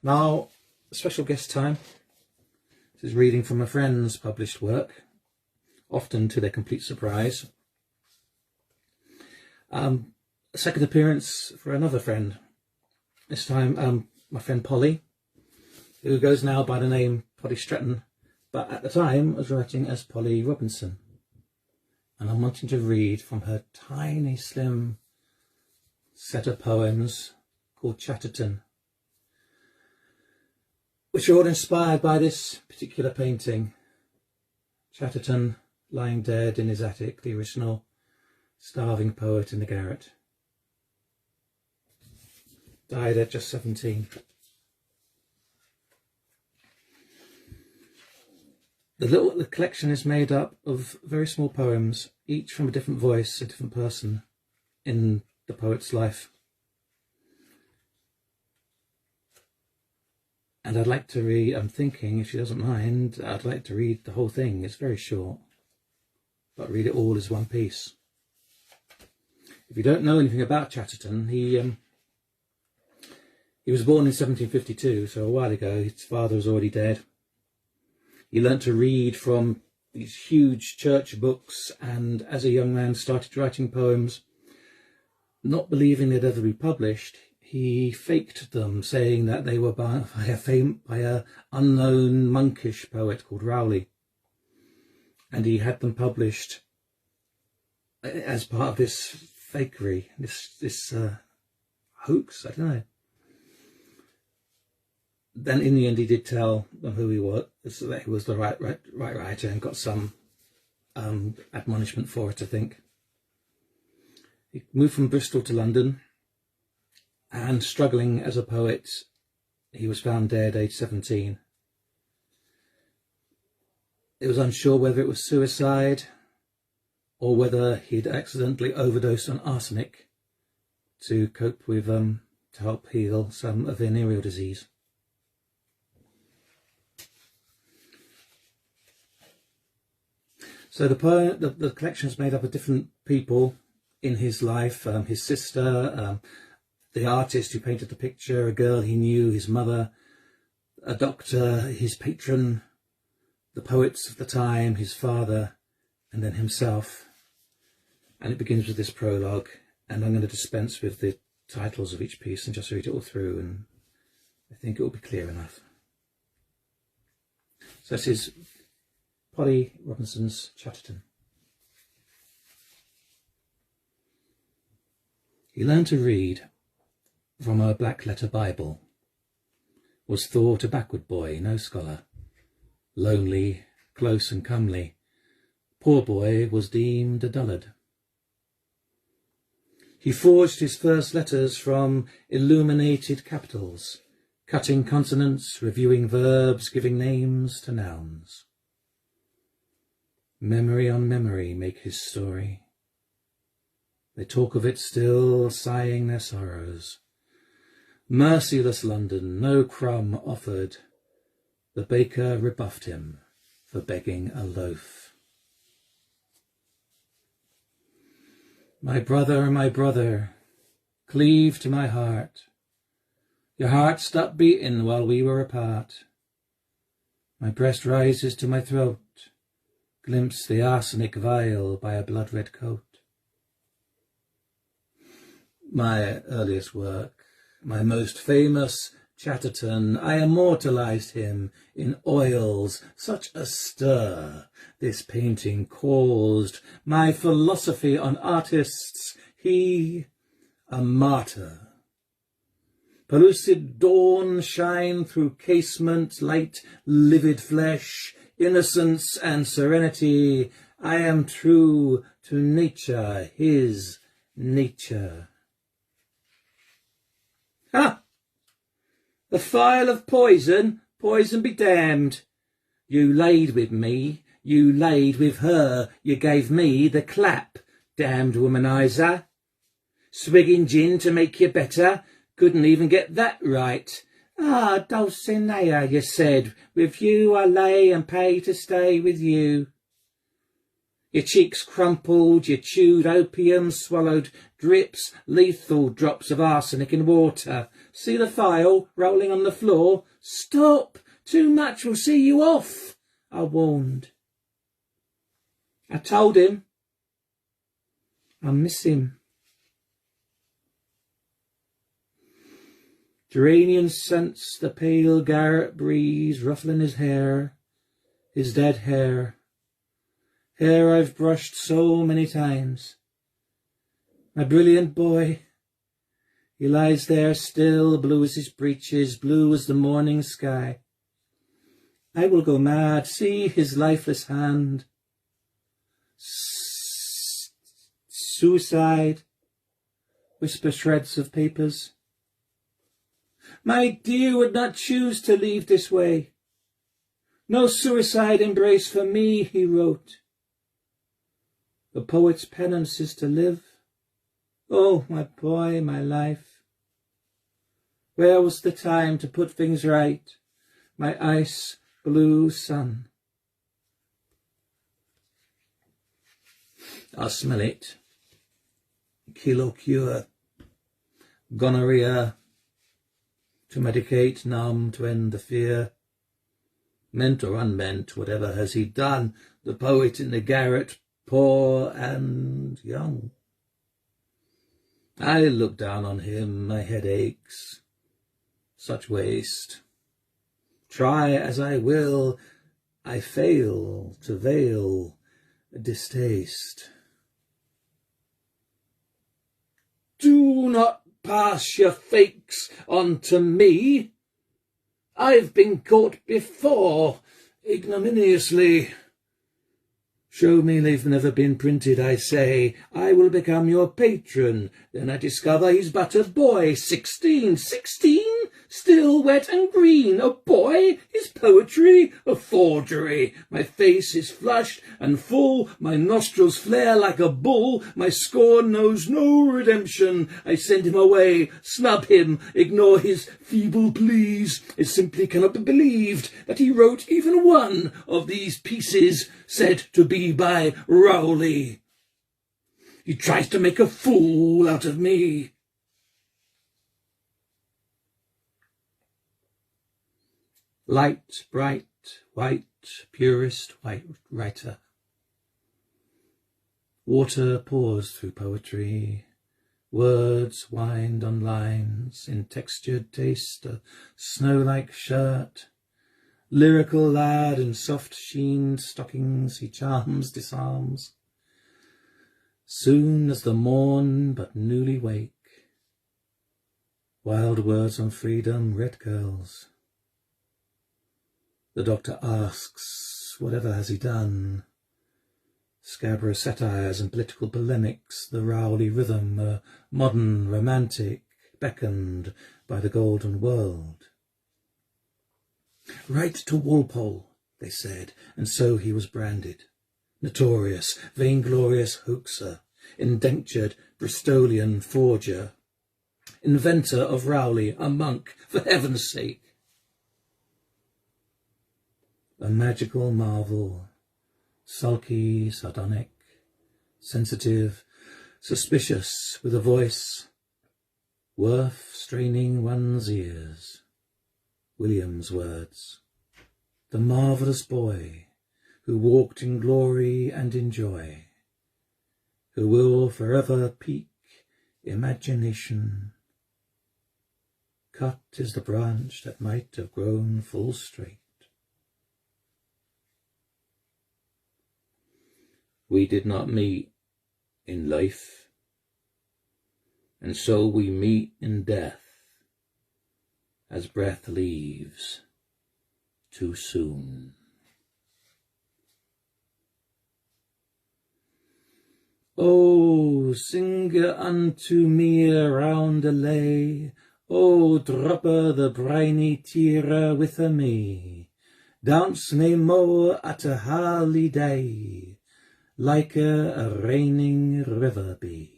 Now, special guest time. This is reading from a friend's published work, often to their complete surprise. A second appearance for another friend. This time, my friend Polly, who goes now by the name Polly Stretton, but at the time was writing as Polly Robinson. And I'm wanting to read from her tiny, slim set of poems called Chatterton, which are all inspired by this particular painting. Chatterton lying dead in his attic, the original starving poet in the garret. Died at just 17. The collection is made up of very small poems, each from a different voice, a different person in the poet's life. And I'd like to read, I'm thinking, if she doesn't mind, I'd like to read the whole thing. It's very short, but read it all as one piece. If you don't know anything about Chatterton, he was born in 1752, so a while ago. His father was already dead. He learnt to read from these huge church books, and as a young man started writing poems, not believing they'd ever be published. He faked them, saying that they were by a unknown monkish poet called Rowley, and he had them published as part of this fakery, this hoax. I don't know. Then in the end, he did tell them who he was, that he was the right writer, and got some admonishment for it, I think. He moved from Bristol to London, and struggling as a poet, he was found dead aged 17. It was unsure whether it was suicide or whether he'd accidentally overdosed on arsenic to cope with, to help heal some venereal disease. So the collection is made up of different people in his life, his sister, the artist who painted the picture, a girl he knew, his mother, a doctor, his patron, the poets of the time, his father, and then himself. And it begins with this prologue, and I'm going to dispense with the titles of each piece and just read it all through, and I think it will be clear enough. So this is Polly Robinson's Chatterton. He learned to read from a black letter Bible, was thought a backward boy, no scholar, lonely, close and comely, poor boy was deemed a dullard. He forged his first letters from illuminated capitals, cutting consonants, reviewing verbs, giving names to nouns. Memory on memory make his story. They talk of it still, sighing their sorrows. Merciless London, no crumb offered. The baker rebuffed him for begging a loaf. My brother, cleave to my heart. Your heart stopped beating while we were apart. My breast rises to my throat. Glimpse the arsenic vial by a blood-red coat. My earliest work, my most famous Chatterton, I immortalized him in oils, such a stir this painting caused. My philosophy on artists, he a martyr. Pellucid dawn shine through casement, light, livid flesh, innocence and serenity. I am true to nature, his nature. Ha! The phial of poison, poison be damned. You laid with me, you laid with her, you gave me the clap, damned womanizer. Swigging gin to make you better, couldn't even get that right. Ah, Dulcinea, you said, with you I lay and pay to stay with you. Your cheeks crumpled, you chewed opium, swallowed drips, lethal drops of arsenic in water, See the file rolling on the floor? Stop! Too much will see you off, I warned. I told him I miss him. Geranium scents the pale garret breeze ruffling his hair, his dead hair. Hair I've brushed so many times. My brilliant boy, he lies there still, blue as his breeches, blue as the morning sky. I will go mad, see his lifeless hand. Suicide, whisper shreds of papers. My dear would not choose to leave this way. No suicide embrace for me, he wrote. The poet's penance is to live. Oh, my boy, my life. Where was the time to put things right? My ice blue sun. I smell it. Kilo cure. Gonorrhea. To medicate, numb, to end the fear. Meant or unmeant, whatever has he done? The poet in the garret, poor and young. I look down on him, my head aches. Such waste. Try as I will, I fail to veil distaste. Do not pass your fakes on to me. I've been caught before, ignominiously. Show me they've never been printed, I say. I will become your patron. Then I discover he's but a boy. 16, 16? Still wet and green. A boy? His poetry? A forgery. My face is flushed and full. My nostrils flare like a bull. My scorn knows no redemption. I send him away, snub him, ignore his feeble pleas. It simply cannot be believed that he wrote even one of these pieces said to be by Rowley. He tries to make a fool out of me. Light, bright, white, purest white writer. Water pours through poetry. Words wind on lines in textured taste, a snow-like shirt. Lyrical lad in soft sheened stockings, he charms, disarms. Soon as the morn but newly wake, wild words on freedom, red girls. The doctor asks, whatever has he done? Scabra satires and political polemics, the Rowley rhythm, a modern romantic, beckoned by the golden world. Write to Walpole, they said, and so he was branded. Notorious, vainglorious hoaxer, indentured Bristolian forger, inventor of Rowley, a monk, for heaven's sake. A magical marvel, sulky, sardonic, sensitive, suspicious, with a voice worth straining one's ears. William's words. The marvellous boy who walked in glory and in joy, who will forever pique imagination. Cut is the branch that might have grown full straight. We did not meet in life, and so we meet in death, as breath leaves too soon. Oh, sing unto me around a lay, oh, dropper the briny tear with a me, dance nae more at a holiday, like a raining river be.